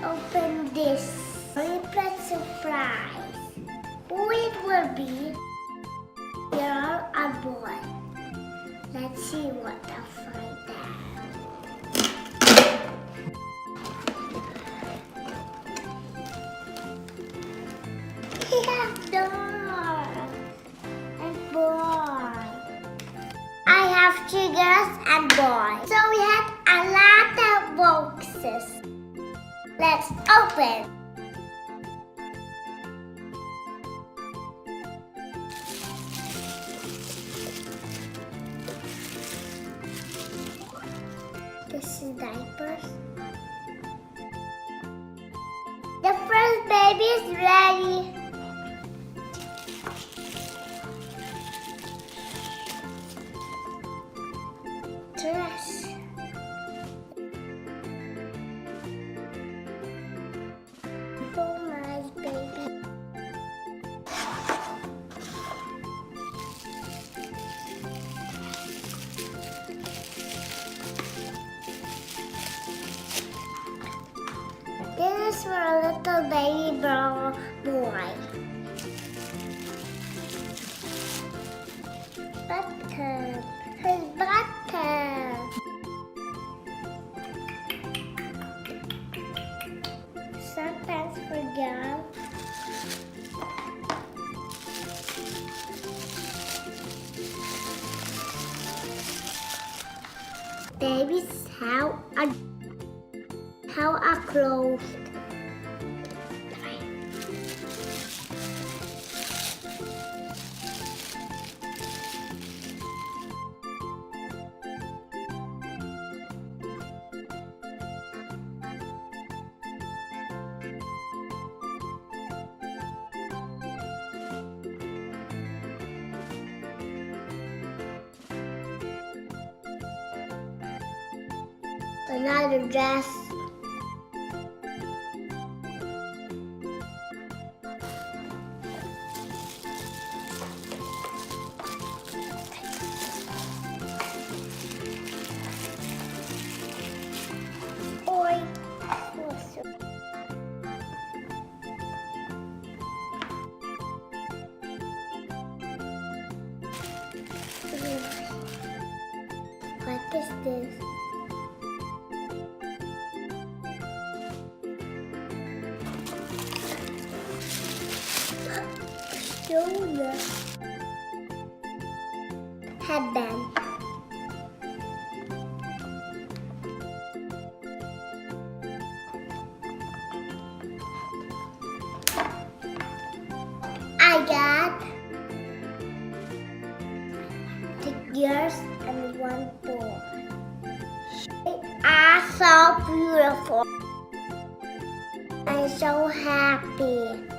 open this Triplet Surprise. Who it will be? Girl or boy? Let's see what I'll find out. We have girls and boys. I have two girls and boys. So we have a lot of boxes. Let's open. This is diapers. The first baby is ready. Dress. So nice, baby. This is for a little baby boy. Button. His button. Some pants for girl. Babies how are clothed. Another dress. Oi. What is this? Shoulder. Headband. I got the girls and one boy. They are so beautiful. I'm so happy.